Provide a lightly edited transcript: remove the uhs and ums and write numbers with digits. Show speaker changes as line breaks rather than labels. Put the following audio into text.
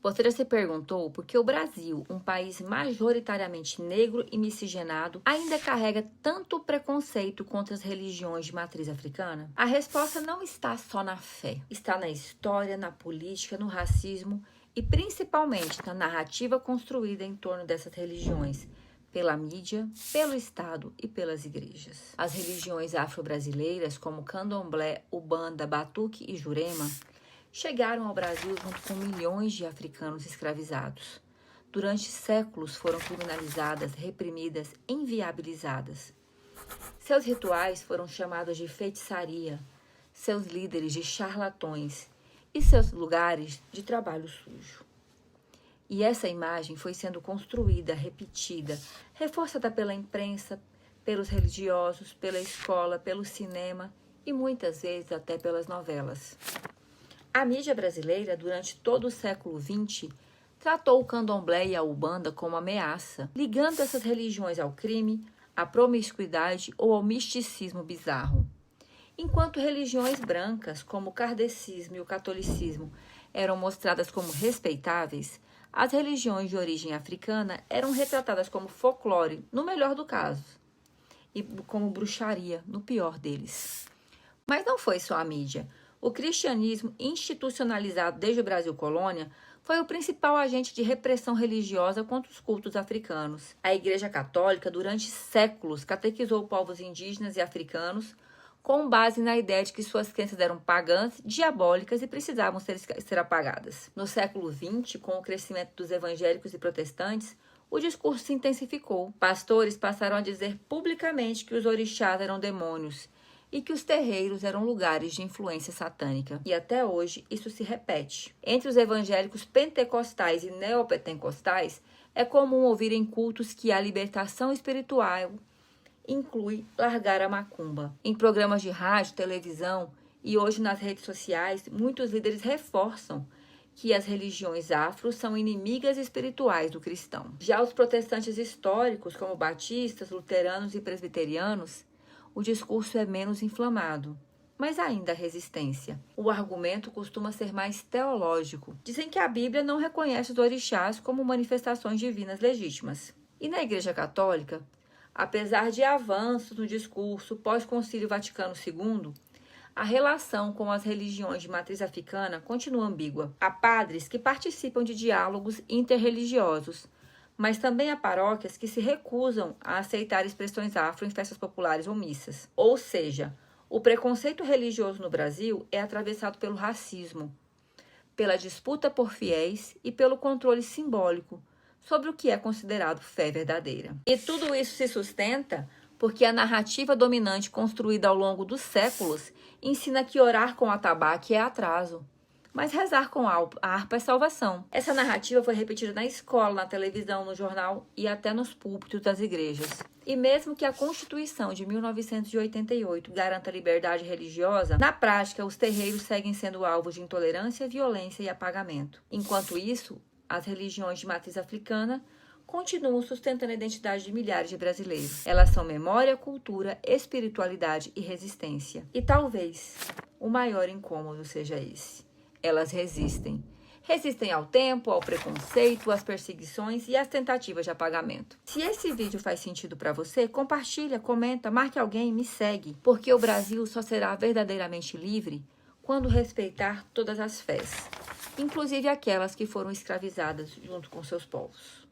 Você já se perguntou por que o Brasil, um país majoritariamente negro e miscigenado, ainda carrega tanto preconceito contra as religiões de matriz africana? A resposta não está só na fé. Está na história, na política, no racismo e principalmente na narrativa construída em torno dessas religiões, pela mídia, pelo Estado e pelas igrejas. As religiões afro-brasileiras, como Candomblé, Ubanda, Batuque e Jurema, chegaram ao Brasil junto com milhões de africanos escravizados. Durante séculos foram criminalizadas, reprimidas, inviabilizadas. Seus rituais foram chamados de feitiçaria, seus líderes de charlatões e seus lugares de trabalho sujo. E essa imagem foi sendo construída, repetida, reforçada pela imprensa, pelos religiosos, pela escola, pelo cinema e muitas vezes até pelas novelas. A mídia brasileira, durante todo o século XX, tratou o candomblé e a ubanda como ameaça, ligando essas religiões ao crime, à promiscuidade ou ao misticismo bizarro. Enquanto religiões brancas, como o kardecismo e o catolicismo, eram mostradas como respeitáveis, as religiões de origem africana eram retratadas como folclore, no melhor do caso, e como bruxaria, no pior deles. Mas não foi só a mídia. O cristianismo, institucionalizado desde o Brasil colônia, foi o principal agente de repressão religiosa contra os cultos africanos. A Igreja Católica, durante séculos, catequizou povos indígenas e africanos com base na ideia de que suas crenças eram pagãs, diabólicas e precisavam ser apagadas. No século XX, com o crescimento dos evangélicos e protestantes, o discurso se intensificou. Pastores passaram a dizer publicamente que os orixás eram demônios e que os terreiros eram lugares de influência satânica. E até hoje isso se repete. Entre os evangélicos pentecostais e neopentecostais, é comum ouvir em cultos que a libertação espiritual inclui largar a macumba. Em programas de rádio, televisão e hoje nas redes sociais, muitos líderes reforçam que as religiões afro são inimigas espirituais do cristão. Já os protestantes históricos, como batistas, luteranos e presbiterianos, o discurso é menos inflamado, mas ainda há resistência. O argumento costuma ser mais teológico. Dizem que a Bíblia não reconhece os orixás como manifestações divinas legítimas. E na Igreja Católica, apesar de avanços no discurso pós-Concílio Vaticano II, a relação com as religiões de matriz africana continua ambígua. Há padres que participam de diálogos interreligiosos, mas também há paróquias que se recusam a aceitar expressões afro em festas populares ou missas. Ou seja, o preconceito religioso no Brasil é atravessado pelo racismo, pela disputa por fiéis e pelo controle simbólico sobre o que é considerado fé verdadeira. E tudo isso se sustenta porque a narrativa dominante construída ao longo dos séculos ensina que orar com atabaque é atraso, mas rezar com a harpa é salvação. Essa narrativa foi repetida na escola, na televisão, no jornal e até nos púlpitos das igrejas. E mesmo que a Constituição de 1988 garanta a liberdade religiosa, na prática os terreiros seguem sendo alvos de intolerância, violência e apagamento. Enquanto isso, as religiões de matriz africana continuam sustentando a identidade de milhares de brasileiros. Elas são memória, cultura, espiritualidade e resistência. E talvez o maior incômodo seja esse. Elas resistem. Resistem ao tempo, ao preconceito, às perseguições e às tentativas de apagamento. Se esse vídeo faz sentido para você, compartilha, comenta, marque alguém, me segue. Porque o Brasil só será verdadeiramente livre quando respeitar todas as fés, inclusive aquelas que foram escravizadas junto com seus povos.